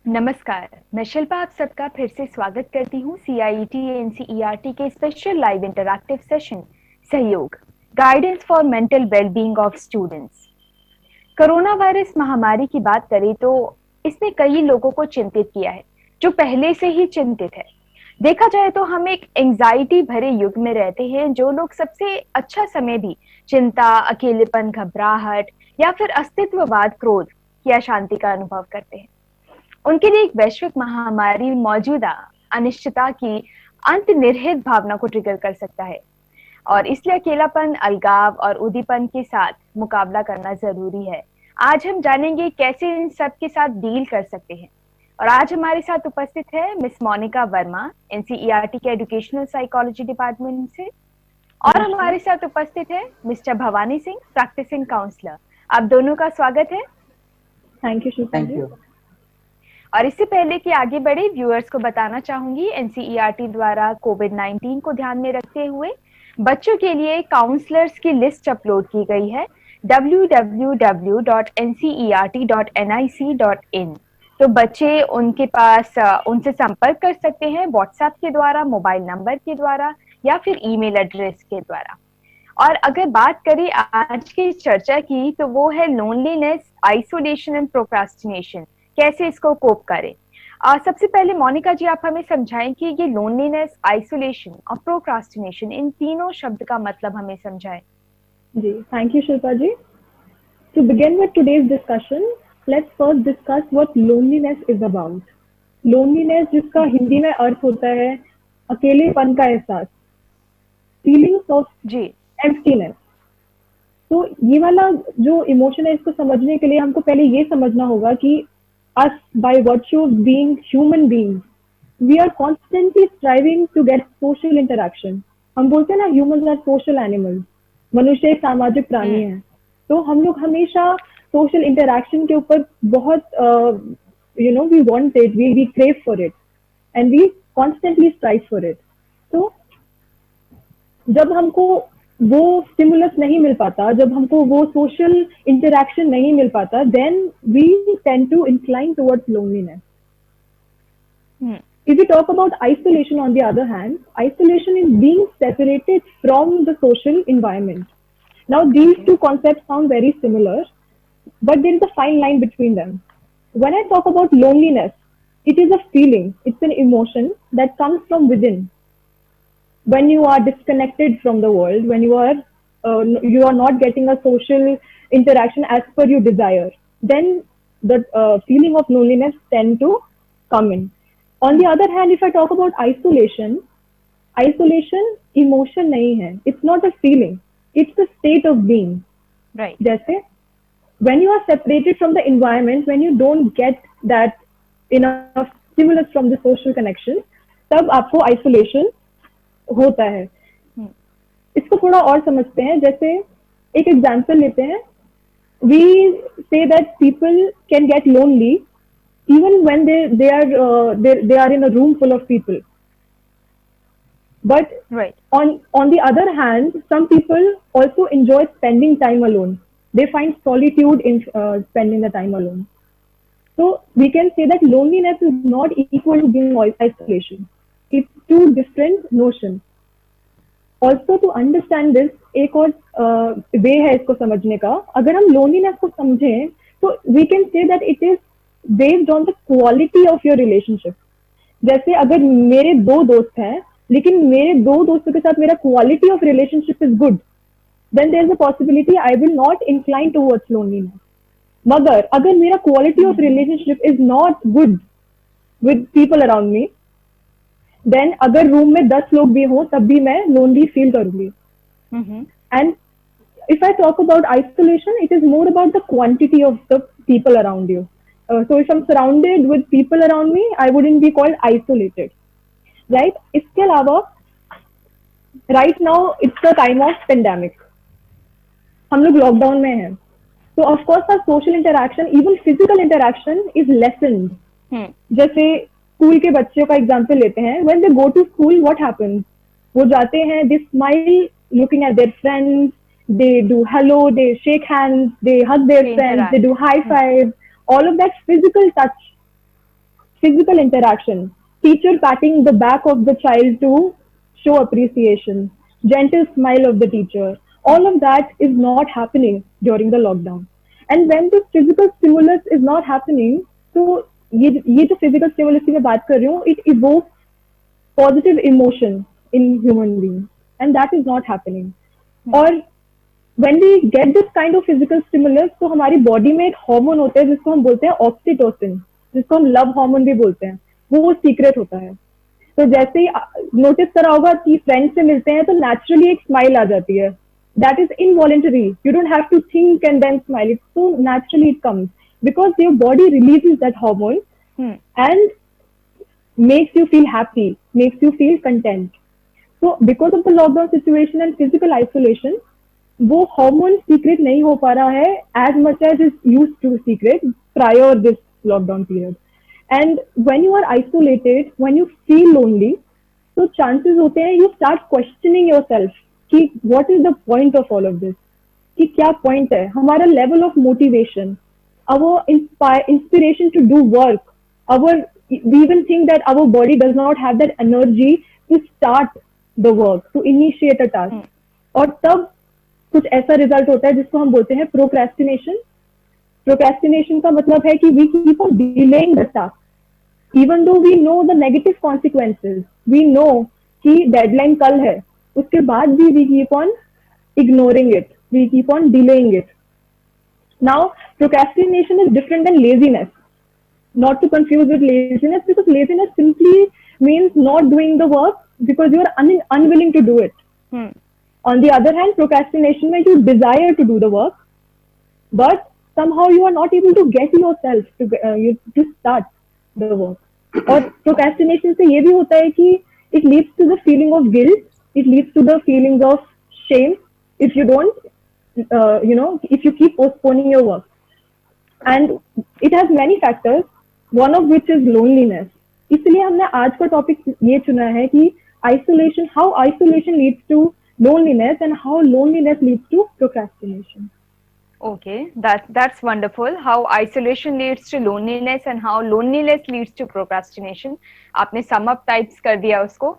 नमस्कार। मैं शिल्पा आप सबका फिर से स्वागत करती हूँ CIET NCERT के स्पेशल लाइव इंटरैक्टिव सेशन सहयोग guidance for mental wellbeing of students. Corona virus महामारी की बात करें तो इसने कई लोगों को चिंतित किया है जो पहले से ही चिंतित है। देखा जाए तो हम एक एंजाइटी भरे युग में रहते हैं। जो लोग सबसे अच्छा समय भी चिंता, अकेलेपन, घबराहट या फिर अस्तित्ववाद, क्रोध या शांति का अनुभव करते हैं, उनके लिए एक वैश्विक महामारी मौजूदा अनिश्चितता की अंतर्निहित भावना को ट्रिगर कर सकता है और इसलिए अकेलापन, अलगाव और उदासीपन के साथ मुकाबला करना जरूरी है। आज हम जानेंगे कैसे इन सब के साथ डील कर सकते हैं। और आज हमारे साथ उपस्थित है मिस मोनिका वर्मा, NCERT के एजुकेशनल साइकोलॉजी डिपार्टमेंट से। और नमस्कार। हमारे साथ उपस्थित है mister Bhawani Singh, practicing counsellor. आप दोनों का स्वागत है। Thank you Shilpa thank ji. You. और इससे पहले कि आगे बढ़े, व्यूअर्स को बताना चाहूंगी NCERT द्वारा कोविड-19 को ध्यान में रखते हुए बच्चों के लिए काउंसलर्स की लिस्ट अपलोड की गई है www.ncert.nic.in। तो बच्चे उनके पास उनसे संपर्क कर सकते हैं व्हाट्सएप के द्वारा, मोबाइल नंबर के द्वारा या फिर ईमेल एड्रेस के द्वारा। और अगर बात करें आज की चर्चा की तो वो है लोनलीनेस, आइसोलेशन एंड प्रोक्रास्टिनेशन। कैसे इसको कोप करें। सबसे पहले मोनिका जी, आप हमें समझाएं कि ये लोनलीनेस, आइसोलेशन और प्रोक्रास्टिनेशन, इन तीनों शब्द का मतलब हमें समझाएं। जी, thank you Shilpa ji. To begin with today's discussion, let's first discuss what loneliness is about. Loneliness जिसका हिंदी में अर्थ होता है अकेलेपन का एहसास, feelings of जी emptiness। तो ये वाला जो इमोशन है, इसको समझने के लिए हमको पहले ये समझना होगा कि us, by virtue of being human beings, we are constantly striving to get social interaction। हम बोलते हैं ना, humans are social animals। मनुष्य एक सामाजिक प्राणी है। तो हम लोग हमेशा social interaction के ऊपर बहुत we want it, we crave for it and we constantly strive for it। तो जब हमको वो स्टिमुलस नहीं मिल पाता, जब हमको वो सोशल इंटरेक्शन नहीं मिल पाता, then we tend to incline towards loneliness. If we talk about isolation, on the other hand, isolation is being separated from the social environment. Now, these two concepts sound very similar, but there is a fine line between them. When I talk about loneliness, it is a feeling, it's an emotion that comes from within. When you are disconnected from the world, when you are not getting a social interaction as per your desire, then the feeling of loneliness tend to come in. On the other hand, if I talk about isolation emotion nahi hai, it's not a feeling, it's the state of being। Right. जैसे when you are separated from the environment, when you don't get that enough stimulus from the social connection, तब आपको isolation होता है। इसको थोड़ा और समझते हैं। जैसे एक एग्जांपल लेते हैं। We say that people can get lonely even when they are in a room full of people, but right. on the other hand, some people also enjoy spending time alone। They find solitude in spending the time alone। So we can say that loneliness is not equal to being isolation, it's two different notions। Also to understand this, एक और वे है इसको समझने का। अगर हम loneliness को समझें तो we can say that it is based on the quality of your relationship। जैसे अगर मेरे दो दोस्त हैं, लेकिन मेरे दो दोस्तों के साथ मेरा quality of relationship is good, then there is a possibility I will not incline towards loneliness। मगर अगर मेरा quality of relationship is not good with people around me, then अगर रूम में 10 लोग भी हो तब भी मैं लोनली फील करूंगी। And if I talk about isolation, it is more about the quantity of the people around you। So if I'm surrounded with people around me, I wouldn't be called isolated, right? इसके अलावा right now it's the time of pandemic। हम लोग lockdown में हैं, so of course our social interaction, even physical interaction is lessened। जैसे school के बच्चों का एग्जाम्पल लेते हैं। when they go to school, what happens? वो जाते हैं, they smile looking at their friends, they do hello, they shake hands, they hug their friends, they do high five, all of that physical touch physical interaction, teacher patting the back of the child to show appreciation, gentle smile of the teacher. All of that is not happening during the lockdown. And when this physical stimulus is not happening, तो ये जो physical stimulus की मैं बात कर रही हूँ, it evokes positive emotion in human beings, and that is not happening. और when we get this kind of physical stimulus, तो हमारी बॉडी में एक हार्मोन होता है जिसको हम बोलते हैं ऑक्सीटोसिन, जिसको हम लव हार्मोन भी बोलते हैं, वो सीक्रेट होता है. तो जैसे ही नोटिस करा होगा कि फ्रेंड से मिलते हैं तो नेचुरली एक स्माइल आ जाती है. That is involuntary, you don't have to think and then smile, it so naturally it comes because your body releases that hormone and makes you feel happy, makes you feel content. So because of the lockdown situation and physical isolation, वो hormone secrete नहीं हो पा रहा है as much as is used to secret prior this lockdown period. And when you are isolated, when you feel lonely, so chances होते हैं you start questioning yourself कि what is the point of all of this, कि क्या point है, हमारा level of motivation, our inspiration to do work, we even think that our body does not have that energy to start the work, to initiate a task. और तब कुछ ऐसा result होता है जिसको हम बोलते हैं प्रोक्रेस्टिनेशन. प्रोक्रेस्टिनेशन का मतलब है कि we keep on delaying the task even though we know the negative consequences, we know कि डेडलाइन कल है, उसके बाद भी we keep on ignoring it, we keep on delaying it. Now procrastination is different than laziness. Not to confuse with laziness, because laziness simply means not doing the work because you are unwilling to do it. On the other hand, procrastination means you desire to do the work, but somehow you are not able to get yourself to start the work. और procrastination से ये भी होता है कि it leads to the feeling of guilt, it leads to the feelings of shame if you don't, if you keep postponing your work. And it has many factors, one of which is loneliness. इसलिए हमने आज का topic ये चुना है कि isolation, how isolation leads to loneliness and how loneliness leads to procrastination. Okay, that's wonderful. How isolation leads to loneliness and how loneliness leads to procrastination. आपने sum up types कर दिया उसको.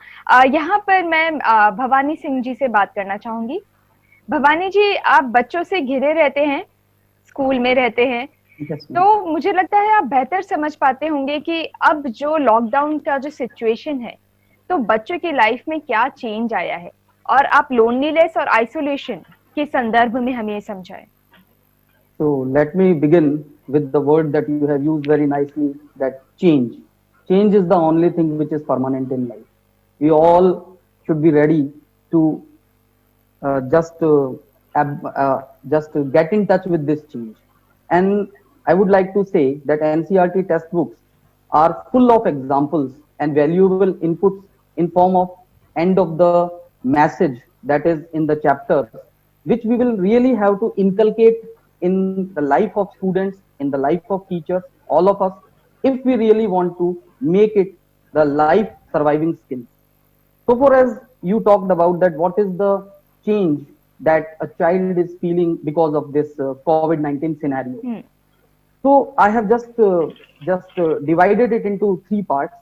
यहाँ पर मैं भवानी सिंह जी से बात करना चाहूंगी. भवानी जी, आप बच्चों से घिरे रहते हैं, स्कूल में रहते हैं, तो मुझे लगता है आप बेहतर समझ पाते होंगे कि अब जो लॉकडाउन का जो सिचुएशन है, तो बच्चों की लाइफ में क्या चेंज आया है, और आप लोनलीनेस और आइसोलेशन के संदर्भ में हमें समझाएं. So let me begin with the word that you have used very nicely, that change. Change is the only thing which is permanent in life. We all should be ready to just get in touch with this change. And I would like to say that NCERT textbooks are full of examples and valuable inputs in form of end of the message that is in the chapters, which we will really have to inculcate in the life of students, in the life of teachers, all of us, if we really want to make it the life surviving skill. So far as you talked about that, what is the change that a child is feeling because of this COVID-19 scenario? So I have just divided it into three parts.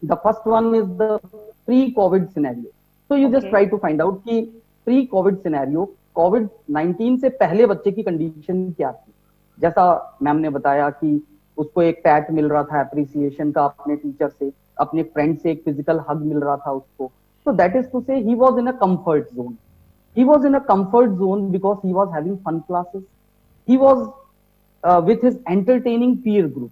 The first one is the pre-COVID scenario. So you just try to find out कि pre-COVID scenario, COVID-19 से पहले बच्चे की condition क्या थी. जैसा ma'am ने बताया कि उसको एक पैट मिल रहा था अप्रिसिएशन का अपने टीचर से, अपने फ्रेंड से एक फिजिकल हग मिल रहा था उसको. So that is to say he was in a comfort zone. He was in a comfort zone because he was having fun classes. He was with his entertaining peer group.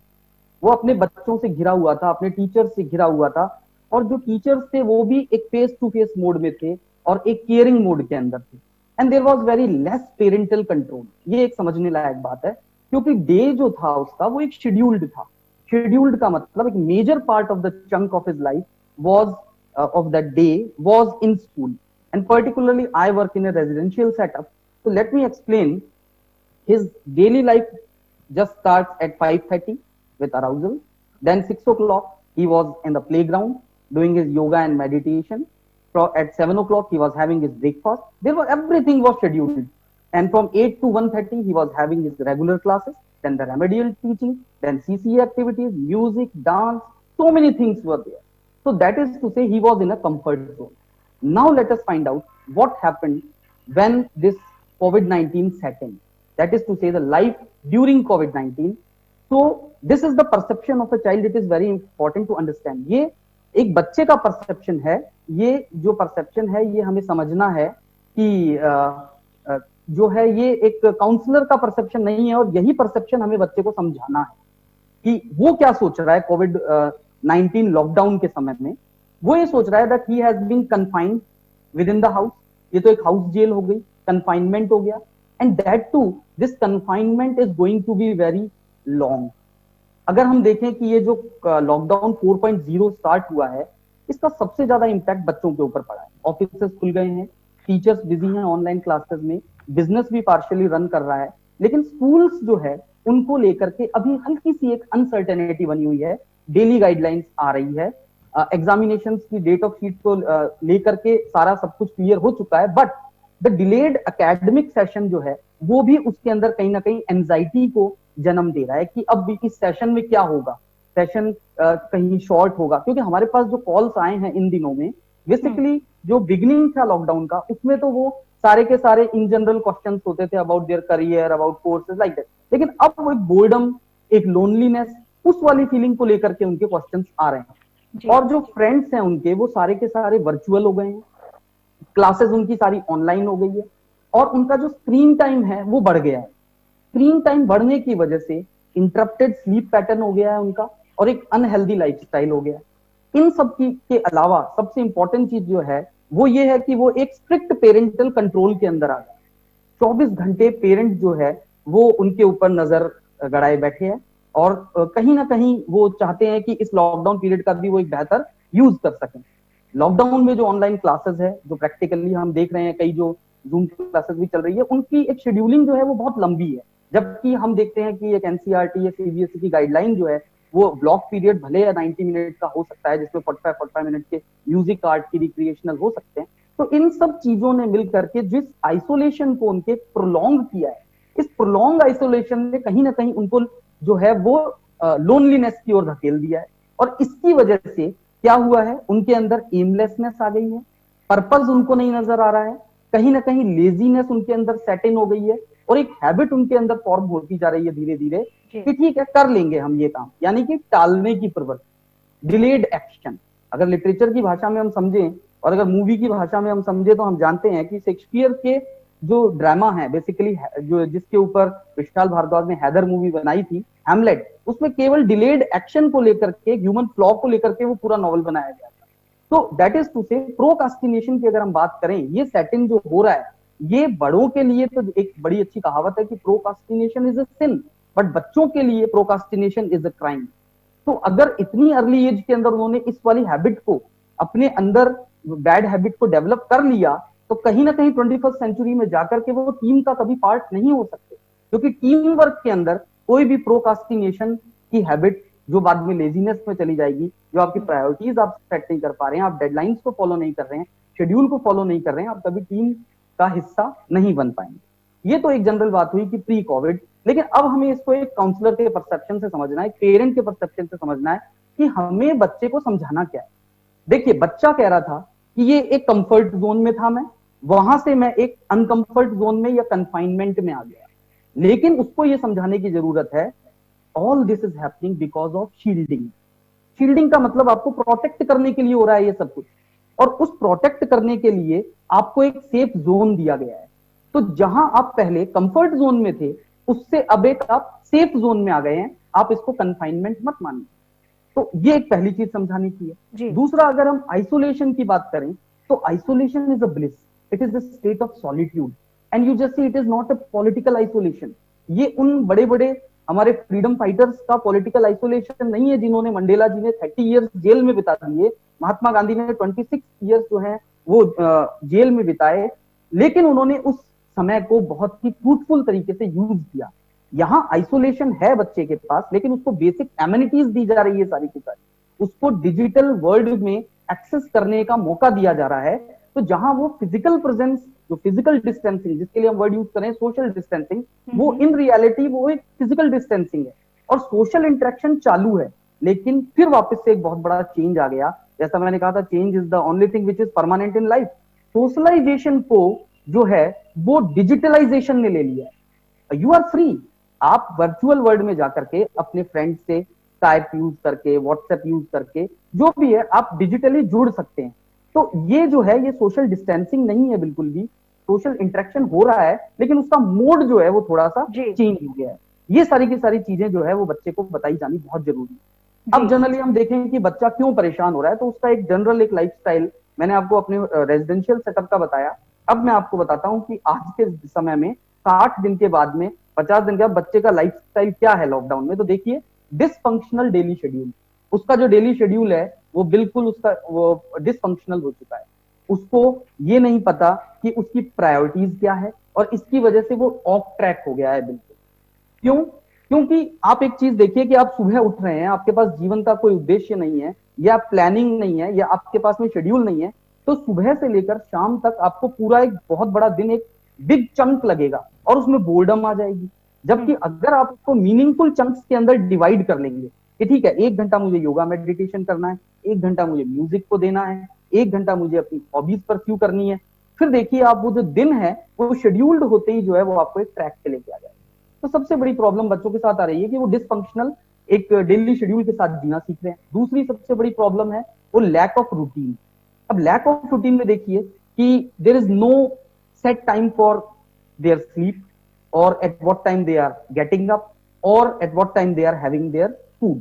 वो अपने बच्चों से घिरा हुआ था, अपने टीचर से घिरा हुआ था, और जो टीचर्स थे वो भी एक फेस टू फेस मोड में थे और एक केयरिंग मोड के अंदर थे. And there was very less parental control. ये एक समझने लायक बात है, क्योंकि डे जो था उसका वो एक शेड्यूल्ड था. शेड्यूल्ड का मतलब एक major part of the chunk of his life was of that day was in school. And particularly I work in a residential setup, so let me explain. His daily life just starts at 5:30 with arousal. Then 6 o'clock he was in the playground doing his yoga and meditation. At 7 o'clock he was having his breakfast. Everything was scheduled. And from 8 to 1:30 he was having his regular classes. then the remedial teaching, then CCA activities, music, dance, so many things were there. So that is to say he was in a comfort zone. Now let us find out what happened when this COVID-19 set in. That is to say the life during COVID-19. So this is the perception of a child. It is very important to understand. ये एक बच्चे का perception है. ये जो perception है ये हमें समझना है कि जो है ये एक काउंसलर का परसेप्शन नहीं है, और यही परसेप्शन हमें बच्चे को समझाना है कि वो क्या सोच रहा है कोविड-19 लॉकडाउन के समय में. वो ये सोच रहा है that he has been confined within the house. ये तो एक हाउस जेल हो गई, कन्फाइनमेंट हो गया, and that too this confinement is going to be very long. अगर हम देखें कि ये जो लॉकडाउन 4.0 स्टार्ट हुआ है, इसका सबसे ज्यादा इम्पैक्ट बच्चों के ऊपर पड़ा है. ऑफिसेस खुल गए हैं, टीचर्स बिजी हैं ऑनलाइन क्लासेस में, बिजनेस भी पार्शियली रन कर रहा है, लेकिन स्कूल्स जो है उनको लेकर के अभी हल्की सी एक अनसर्टेनिटी बनी हुई है. डेली गाइडलाइंस आ रही है, एग्जामिनेशन की डेट ऑफ शीट को लेकर के सारा सब कुछ क्लियर हो चुका है, but the delayed academic session जो है वो भी उसके अंदर कहीं ना कहीं एंजाइटी को जन्म दे रहा है कि अब इस सेशन में क्या होगा, सेशन कहीं शॉर्ट होगा. क्योंकि हमारे पास जो कॉल्स आए हैं इन दिनों में, बेसिकली जो बिगिनिंग था लॉकडाउन का, उसमें तो वो सारे के सारे इन जनरल क्वेश्चंस होते थे about their career, about courses like that. लेकिन अब वो एक बोर्डम, एक लोनलीनेस, उस वाली फीलिंग को लेकर के उनके क्वेश्चंस आ रहे हैं. और जो फ्रेंड्स हैं उनके वो सारे के सारे वर्चुअल हो गए हैं, क्लासेस उनकी सारी ऑनलाइन हो गई है, और उनका जो स्क्रीन टाइम है वो बढ़ गया है. स्क्रीन टाइम बढ़ने की वजह से इंटरप्टेड स्लीप पैटर्न हो गया है उनका, और एक अनहेल्दी लाइफस्टाइल हो गया है. इन सब के अलावा सबसे इंपॉर्टेंट चीज जो है वो ये है कि वो एक स्ट्रिक्ट पेरेंटल कंट्रोल के अंदर आ गया. 24 घंटे पेरेंट जो है वो उनके ऊपर नजर गड़ाए बैठे हैं, और कहीं ना कहीं वो चाहते हैं कि इस लॉकडाउन पीरियड का भी वो एक बेहतर यूज कर सकें. लॉकडाउन में जो ऑनलाइन क्लासेस है, जो प्रैक्टिकली हम देख रहे हैं, कई जो जूम क्लासेस भी चल रही है, उनकी एक शेड्यूलिंग जो है वो बहुत लंबी है. जबकि हम देखते हैं कि एक एनसीईआरटी या सीबीएसई की गाइडलाइन जो है वो ब्लॉक पीरियड भले या 90 मिनट का हो सकता है, जिसमें 45 मिनट के म्यूजिक, आर्ट की, रिक्रिएशनल हो सकते हैं. तो इन सब चीजों ने मिल करके जिस आइसोलेशन को उनके प्रोलॉन्ग किया है, इस प्रोलॉन्ग आइसोलेशन ने कहीं ना कहीं उनको जो है वो लोनलीनेस की ओर धकेल दिया है. और इसकी वजह से क्या हुआ है, उनके अंदर एमलेसनेस आ गई है, पर्पस उनको नहीं नजर आ रहा है, कहीं ना कहीं लेजीनेस उनके अंदर सेट इन हो गई है, और एक हैबिट उनके अंदर फॉर्म होती जा रही है धीरे धीरे कि ठीक है कर लेंगे हम ये काम, यानी कि टालने की प्रवृत्ति, डिलेड एक्शन. अगर लिटरेचर की भाषा में हम समझें और अगर मूवी की भाषा में हम समझे तो हम जानते हैं कि शेक्सपियर के जो ड्रामा है, बेसिकली जो जिसके ऊपर विशाल भारद्वाज ने हैदर मूवी बनाई थी, हैमलेट, उसमें केवल डिलेड एक्शन को लेकर के, ह्यूमन फ्लॉ को लेकर के वो पूरा नॉवल बनाया गया था. तो दैट इज टू से प्रोकास्टिनेशन की अगर हम बात करें, ये सेटिंग जो हो रहा है, ये बड़ों के लिए तो एक बड़ी अच्छी कहावत है कि procrastination is a sin, but बच्चों के लिए प्रोकास्टिनेशन इज अ क्राइम. तो अगर इतनी अर्ली एज के अंदर उन्होंने इस वाली हैबिट को, अपने अंदर बैड हैबिट को डेवलप कर लिया, तो कहीं ना कहीं 21st सेंचुरी में जाकर के वो टीम का कभी पार्ट नहीं हो सकते. क्योंकि टीम वर्क के अंदर कोई भी प्रोकास्टिनेशन की हैबिट जो बाद में लेजीनेस में चली जाएगी, जो आपकी प्रायोरिटीज आप सेट नहीं कर पा रहे हैं, आप डेडलाइंस को फॉलो नहीं कर रहे हैं, शेड्यूल को फॉलो नहीं कर रहे हैं, आप कभी टीम का हिस्सा नहीं बन पाएंगे. ये तो एक जनरल बात हुई कि प्री कोविड. लेकिन अब हमें इसको एक काउंसलर के परसेप्शन से समझना है, पेरेंट के परसेप्शन से समझना है कि हमें बच्चे को समझाना क्या है. देखिए, बच्चा कह रहा था कि ये एक कंफर्ट जोन में था, मैं वहां से मैं एक अनकंफर्ट जोन में या कंफाइनमेंट में आ गया. लेकिन उसको ये समझाने की जरूरत है, all this is happening because of shielding. Shielding का मतलब आपको प्रोटेक्ट करने के लिए हो रहा है ये सब कुछ, और उस प्रोटेक्ट करने के लिए आपको एक सेफ जोन दिया गया है. तो जहां आप पहले कंफर्ट जोन में थे, उससे अब एक आप सेफ जोन में आ गए हैं. आप इसको कन्फाइनमेंट मत मानिए. तो ये एक पहली चीज समझाने की है. दूसरा, अगर हम आइसोलेशन की बात करें तो isolation is a bliss, it is the state of solitude, and you just see it is not a political isolation. ये उन बड़े बड़े हमारे फ्रीडम फाइटर्स का पॉलिटिकल आइसोलेशन नहीं है जिन्होंने, मंडेला जी ने 30 इयर्स जेल में बिता दिए, महात्मा गांधी ने 26 इयर्स जो है वो जेल में बिताए, लेकिन उन्होंने उस समय को बहुत ही फ्रूटफुल तरीके से यूज किया. यहाँ आइसोलेशन है बच्चे के पास, लेकिन उसको बेसिक एमिनिटीज दी जा रही है सारी की सारी, उसको डिजिटल वर्ल्ड में एक्सेस करने का मौका दिया जा रहा है, तो जहां वो फिजिकल प्रेजेंस, जो फिजिकल डिस्टेंसिंग जिसके लिए हम वर्ड यूज करें सोशल डिस्टेंसिंग, वो इन रियलिटी वो एक फिजिकल डिस्टेंसिंग है और सोशल इंटरेक्शन चालू है। लेकिन फिर वापस से एक बहुत बड़ा चेंज आ गया, जैसा मैंने कहा था change is the only thing which is permanent in life. Socialization को जो है वो डिजिटलाइजेशन ने ले लिया है। यू आर फ्री, आप वर्चुअल वर्ल्ड में जाकर के अपने फ्रेंड से स्काइप यूज करके, व्हाट्सएप यूज करके, जो भी है आप डिजिटली जुड़ सकते हैं। तो ये जो है ये सोशल डिस्टेंसिंग नहीं है बिल्कुल भी, सोशल इंटरेक्शन हो रहा है लेकिन उसका मोड जो है वो थोड़ा सा चेंज हो गया है। ये सारी की सारी चीजें जो है वो बच्चे को बताई जानी बहुत जरूरी है। अब जनरली हम देखें कि बच्चा क्यों परेशान हो रहा है, तो उसका एक जनरल एक लाइफस्टाइल, मैंने आपको अपने रेजिडेंशियल सेटअप का बताया, अब मैं आपको बताता हूँ कि आज के समय में 60 दिन के बाद में 50 दिन के बाद बच्चे का लाइफस्टाइल क्या है लॉकडाउन में। तो देखिए डिसफंक्शनल डेली शेड्यूल, उसका जो डेली शेड्यूल है वो बिल्कुल उसका वो डिसफंक्शनल हो चुका है। उसको ये नहीं पता कि उसकी प्रायोरिटीज क्या है और इसकी वजह से वो ऑफ ट्रैक हो गया है बिल्कुल। क्यों? क्योंकि आप एक चीज देखिए कि आप सुबह उठ रहे हैं, आपके पास जीवन का कोई उद्देश्य नहीं है या प्लानिंग नहीं है या आपके पास में शेड्यूल नहीं है, तो सुबह से लेकर शाम तक आपको पूरा एक बहुत बड़ा दिन, एक बिग चंक लगेगा और उसमें बोर्डम आ जाएगी। जबकि अगर आप उसको मीनिंगफुल चंक्स के अंदर डिवाइड कर लेंगे कि ठीक है 1 घंटा मुझे योगा मेडिटेशन करना है, 1 घंटा मुझे म्यूजिक को देना है, 1 घंटा मुझे अपनी हॉबीज परस्यू करनी है, फिर देखिए आप वो जो दिन है वो शेड्यूल्ड होते ही जो है वो आपको एक ट्रैक पे लेके आ जाएगा। तो सबसे बड़ी प्रॉब्लम बच्चों के साथ आ रही है कि वो डिसफंक्शनल एक डेली शेड्यूल के साथ जीना सीख रहे हैं। दूसरी सबसे बड़ी प्रॉब्लम है वो लैक ऑफ रूटीन। अब लैक ऑफ रूटीन में देखिए कि there is no set time for their sleep और at what time they are getting up और at what time they are having their food.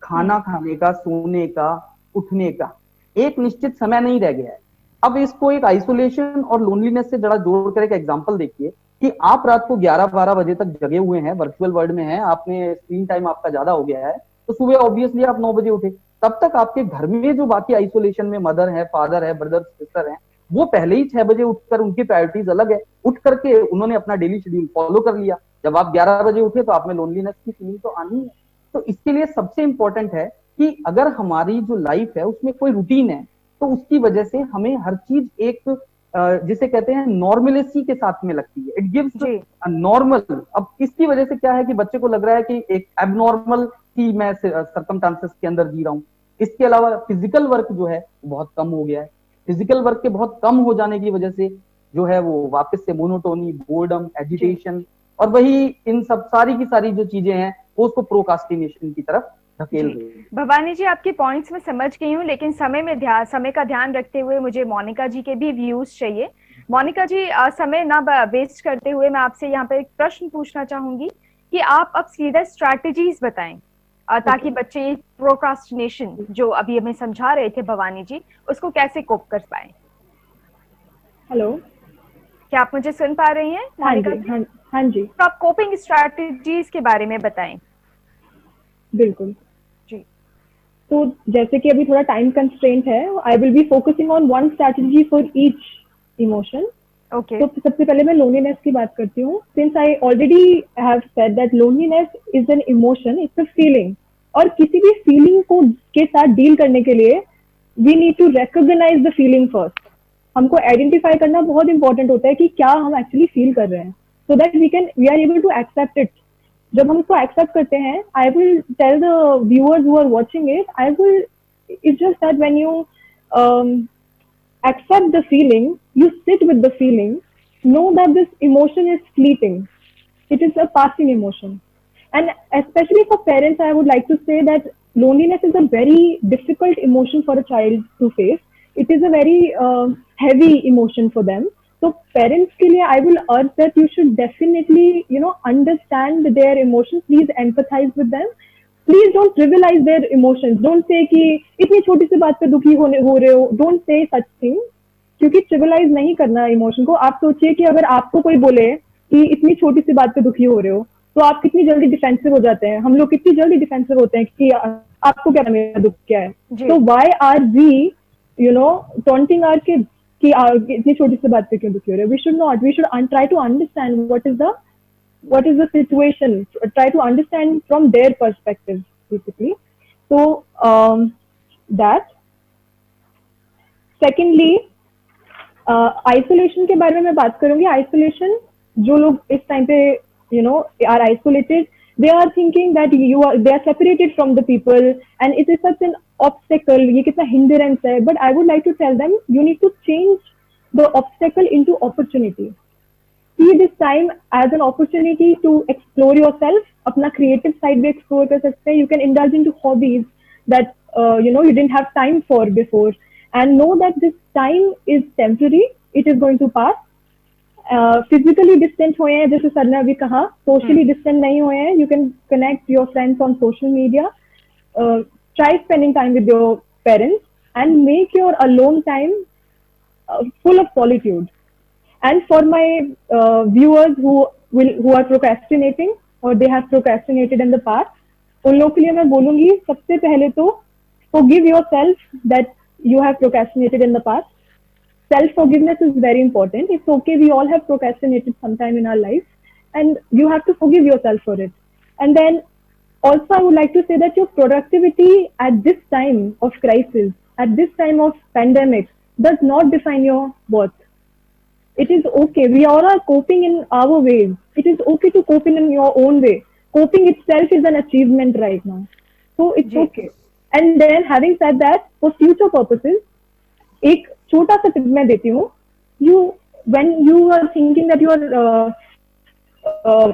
खाना खाने का, सोने का, उठने का एक निश्चित समय नहीं रह गया है। अब इसको एक आइसोलेशन और लोनलीनेस से जरा जोड़कर एक एग्जांपल देखिए कि आप रात को 11-12 बजे तक जगे हुए हैं, वर्चुअल वर्ल्ड में हैं, आपने स्क्रीन टाइम आपका ज्यादा हो गया है, तो सुबह ऑब्वियसली आप 9 बजे उठे, तब तक आपके घर में जो बाकी आइसोलेशन में मदर है, फादर है, ब्रदर सिस्टर है, वो पहले ही 6 बजे उठकर, उनकी प्रायोरिटीज अलग है, उठ करके उन्होंने अपना डेली शेड्यूल फॉलो कर लिया। जब आप 11 बजे उठे तो आप में लोनलीनेस की फीलिंग तो आनी है। तो इसके लिए सबसे इंपॉर्टेंट है कि अगर हमारी जो लाइफ है उसमें कोई रूटीन है तो उसकी वजह से हमें हर चीज एक जिसे कहते हैं नॉर्मलेसी के साथ में लगती है, इट गिव्स नॉर्मल। अब इसकी वजह से क्या है कि बच्चे को लग रहा है कि एक एबनॉर्मल की मैं सर्कमस्टांसेस के अंदर जी रहा हूँ। इसके अलावा फिजिकल वर्क जो है बहुत कम हो गया है। फिजिकल वर्क के बहुत कम हो जाने की वजह से जो है वो वापस से मोनोटोनी, बोर्डम, एजिटेशन और वही इन सब सारी की सारी जो चीजें हैं वो उसको प्रोकास्टिनेशन की तरफ धकेल रही है। भवानी जी आपके पॉइंट्स में समझ गई हूँ, लेकिन समय का ध्यान रखते हुए मुझे मोनिका जी के भी व्यूज चाहिए। मोनिका जी समय ना वेस्ट करते हुए मैं आपसे यहाँ पे एक प्रश्न पूछना चाहूंगी कि आप अब सीधा स्ट्रैटेजीज बताएं ताकि बच्चे प्रोक्रास्टिनेशन जो अभी हमें समझा रहे थे भवानी जी उसको कैसे कोप कर पाए। हेलो, क्या आप मुझे सुन पा रही हैं मोनिका जी? हाँ जी। तो आप कोपिंग स्ट्रैटेजीज के बारे में बताएं। बिल्कुल जी। तो जैसे कि अभी थोड़ा टाइम कंस्ट्रेंट है, I will be focusing on one strategy for each emotion. Okay. तो सबसे पहले मैं लोनलीनेस की बात करती हूँ। Since I already have said that loneliness is an emotion, it's a feeling. और किसी भी फीलिंग को के साथ डील करने के लिए we need to recognize the feeling first. हमको आइडेंटिफाई करना बहुत इंपॉर्टेंट होता है कि क्या हम एक्चुअली फील कर रहे हैं, so that we are able to accept it. जब हम इसको एक्सेप्ट करते हैं, I will tell the viewers who are watching it, I will it's just that when you accept the feeling, you sit with the feeling, know that this emotion is fleeting. It is a passing emotion. And especially for parents, I would like to say that loneliness is a very difficult emotion for a child to face. It is a very heavy emotion for them. So parents के लिए I will urge that you should definitely, understand their emotions. Please empathize with them. Please don't trivialize their emotions. Don't say कि इतनी छोटी सी बात पे दुखी हो रहे हो. Don't say such things. क्योंकि trivialize नहीं करना इमोशन को। आप सोचिए कि अगर आपको कोई बोले कि इतनी छोटी सी बात पे दुखी हो रहे हो, तो आप कितनी जल्दी डिफेंसिव हो जाते हैं। हम लोग कितनी जल्दी डिफेंसिव होते हैं कि आपको क्या, मेरा दुख क्या है। तो why are we, taunting our kids कि इतनी छोटी सी बात पे क्यों दुखी हो रहे हो? We should not. We should try to understand what is the situation, try to understand from their perspective basically. So that secondly, isolation के बारे में मैं बात करूंगी. आइसोलेशन, जो लोग इस टाइम पे are isolated, they are thinking that they are separated from the people and it is such an obstacle. ये कितना hindrance है. But I would like to tell them, you need to change the obstacle into opportunity. See this time as an opportunity to explore yourself. अपना creative side भी explore कर सकते हैं. You can indulge into hobbies that you didn't have time for before, and know that this time is temporary. It is going to pass. Physically distant हुए हैं, जैसे sir ने अभी कहा, सोशली डिस्टेंट नहीं हुए हैं. You can connect your friends on social media, try spending time with your parents and make your alone time full of solitude. And for my viewers who are procrastinating or they have procrastinated in the past, उन लोगों के लिए मैं बोलूंगी, सबसे पहले तो forgive yourself that you have procrastinated in the past. Self-forgiveness is very important. It's okay, we all have procrastinated sometime in our life, and you have to forgive yourself for it. And then also I would like to say that your productivity at this time of crisis, at this time of pandemic, does not define your worth. It is okay. We all are coping in our ways. It is okay to cope in your own way. Coping itself is an achievement right now. So it's okay. And then having said that, for future purposes, एक छोटा सा tip मैं देती हूँ. When you are thinking that you are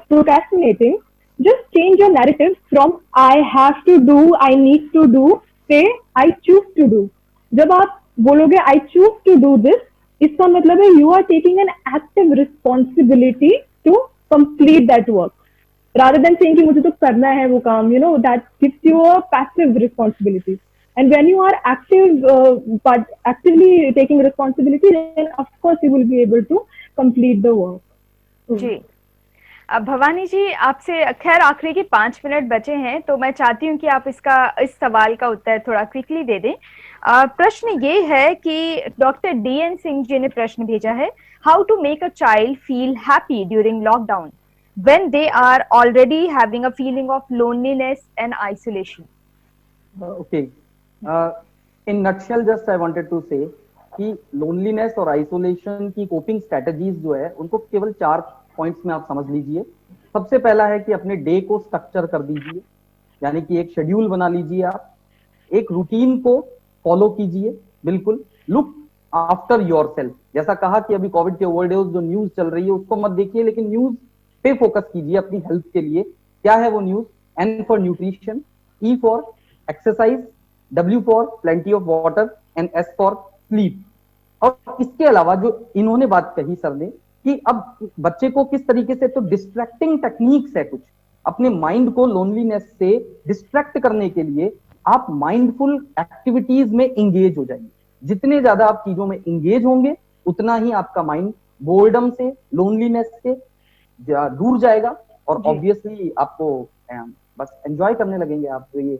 procrastinating, just change your narrative from I have to do, I need to do, say I choose to do. जब आप बोलोगे I choose to do this, इसका मतलब है you are taking an active responsibility to complete that work, rather than saying कि मुझे तो करना है वो काम. That gives you a passive responsibility. And when you are but actively taking responsibility, then of course you will be able to complete the work. जी. अब भवानी जी, आपसे खैर आखिरी के 5 मिनट बचे हैं, तो मैं चाहती हूँ कि आप इस सवाल का उत्तर थोड़ा क्विकली दे दें. प्रश्न ये है कि डॉक्टर DN सिंह जी ने प्रश्न भेजा है, how to make a child feel happy during lockdown when they are already having a feeling of loneliness and isolation? Okay. In nutshell, just I wanted to say कि loneliness और isolation की coping strategies जो है, उनको केवल 4 points में आप समझ लीजिए. सबसे पहला है कि अपने डे को स्ट्रक्चर कर दीजिए, यानी कि एक शेड्यूल बना लीजिए. आप एक रूटीन को फॉलो कीजिए. बिल्कुल लुक आफ्टर योरसेल्फ. जैसा कहा कि अभी कोविड के ओवरडोज जो न्यूज चल रही है उसको मत देखिए, लेकिन न्यूज पे फोकस कीजिए अपनी हेल्थ के लिए. क्या है वो news? N for nutrition, E for exercise, W for plenty of water and S for sleep. और इसके अलावा जो इन्होंने बात कही सर ने कि अब बच्चे को किस तरीके से, तो डिस्ट्रैक्टिंग टेक्निक्स है कुछ. अपने माइंड को लोनलीनेस से डिस्ट्रैक्ट करने के लिए आप माइंडफुल एक्टिविटीज में इंगेज हो जाइए. जितने ज्यादा आप चीजों में इंगेज होंगे, उतना ही आपका माइंड बोर्डम से, लोनलीनेस से दूर जाएगा और ऑब्वियसली आपको बस एंजॉय करने लगेंगे आप. तो ये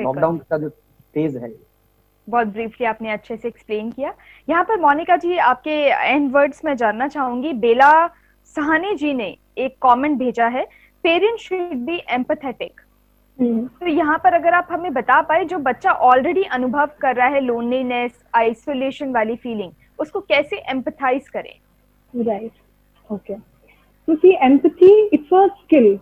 लॉकडाउन का जो फेज है, बहुत ब्रीफली आपने अच्छे से एक्सप्लेन किया. यहाँ पर मोनिका जी, आपके एंड वर्ड्स में जानना चाहूंगी. बेला सहानी जी ने एक कमेंट भेजा है, पेरेंट्स शुड बी एम्पैथेटिक. तो यहाँ पर अगर आप हमें बता पाए, जो बच्चा ऑलरेडी अनुभव कर रहा है लोनलीनेस, आइसोलेशन वाली फीलिंग, उसको कैसे एम्पैथाइज करें? Right, okay. तो see, empathy it's a skill.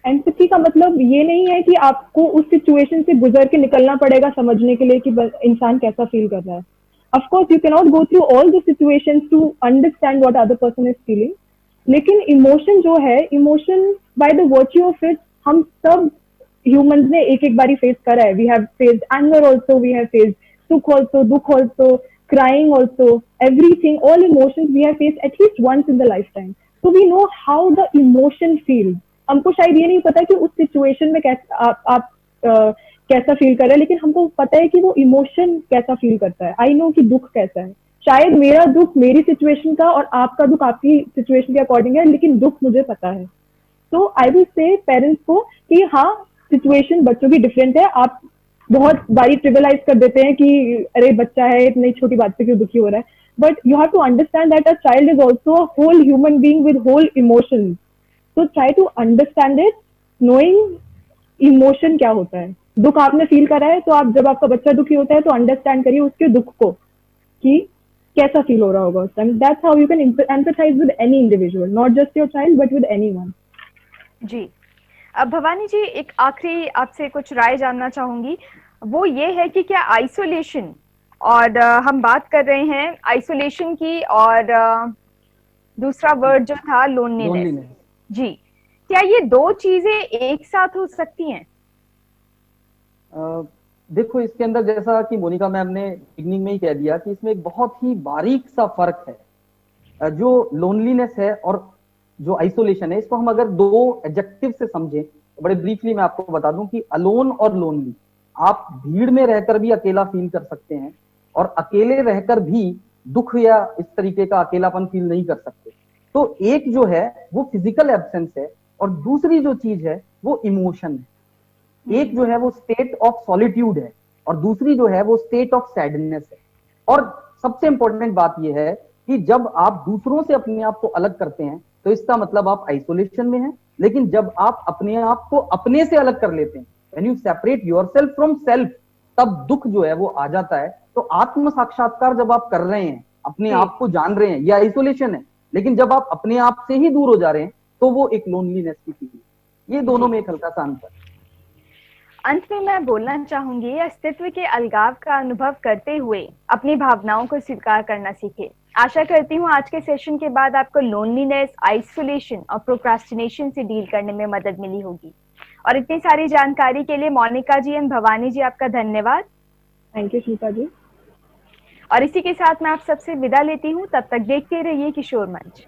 Empathy का मतलब ये नहीं है कि आपको उस सिचुएशन से गुजर के निकलना पड़ेगा समझने के लिए कि इंसान कैसा फील कर रहा है. Of course you can not go through all the situations to understand what other person is feeling. लेकिन इमोशन जो है, emotion by the virtue of it, हम सब ह्यूमंस ने एक एक बारी फेस करा है. We have faced anger also, we have faced सुख आल्सो, दुख also, crying also, everything, all emotions we have faced at least once in the life time. So we know how the emotion feels. हमको शायद ये नहीं पता कि उस situation में कैसा आप कैसा फील कर रहे हैं, लेकिन हमको पता है कि वो इमोशन कैसा फील करता है. आई नो कि दुख कैसा है. शायद मेरा दुख मेरी सिचुएशन का और आपका दुख आपकी सिचुएशन के अकॉर्डिंग है, लेकिन दुख मुझे पता है. तो आई विल से पेरेंट्स को कि हाँ, सिचुएशन बच्चों की डिफरेंट है. आप बहुत बारी ट्रिविलाइज कर देते हैं कि अरे बच्चा है, इतनी छोटी बात पे क्यों दुखी हो रहा है. But you have to understand that a child is also a whole human being with whole emotions. So try to understand it, knowing emotion क्या होता है. दुख आपने फील करा है, तो आप जब आपका बच्चा दुखी होता है तो अंडरस्टैंड करिए उसके दुख को, कि कैसा फील हो रहा होगा उस time. That's how you can empathize with any individual, not just your child but with anyone. जी, अब भवानी जी एक आखिरी आपसे कुछ राय जानना चाहूंगी, वो ये है कि क्या आइसोलेशन और हम बात कर रहे हैं आइसोलेशन की और दूसरा वर्ड जो था लोनलीनेस, लोनलीनेस. जी, क्या ये दो चीजें एक साथ हो सकती हैं? देखो इसके अंदर जैसा कि मोनिका मैम ने बिगनिंग में ही कह दिया कि इसमें एक बहुत ही बारीक सा फर्क है. जो लोनलीनेस है और जो आइसोलेशन है, इसको हम अगर दो एडजेक्टिव से समझें तो बड़े ब्रीफली मैं आपको बता दूं कि अलोन और लोनली, आप भीड़ में रहकर भी अकेला फील कर सकते हैं और अकेले रहकर भी दुख या इस तरीके का अकेलापन फील नहीं कर सकते. तो एक जो है वो फिजिकल एब्सेंस है और दूसरी जो चीज है वो इमोशन है. एक जो है वो स्टेट ऑफ सॉलिट्यूड है और दूसरी जो है वो स्टेट ऑफ सैडनेस है. और सबसे इंपॉर्टेंट बात यह है कि जब आप दूसरों से अपने आप को अलग करते हैं तो इसका मतलब आप आइसोलेशन में हैं, लेकिन जब आप अपने आप को अपने से अलग कर लेते हैं, when you separate yourself from self, तब दुख जो है वो आ जाता है. तो आत्म साक्षात्कार जब आप कर रहे हैं, अपने आप को जान रहे हैं, यह आइसोलेशन है. लेकिन जब आप अपने आप से ही दूर हो जा रहे हैं तो वो एक लोनलीनेस की फीलिंग. ये दोनों में एक हल्का सा अंतर. अंत में मैं बोलना चाहूंगी, अस्तित्व के अलगाव का अनुभव करते हुए अपनी भावनाओं को स्वीकार करना सीखे. आशा करती हूँ आज के सेशन के बाद आपको लोनलीनेस, आइसोलेशन और प्रोक्रास्टिनेशन से डील करने में मदद मिली होगी. और इतनी सारी जानकारी के लिए मोनिका जी एंड भवानी जी आपका धन्यवाद. थैंक यू शिल्पा जी. और इसी के साथ मैं आप सबसे विदा लेती हूँ. तब तक देखते रहिए किशोर मंच.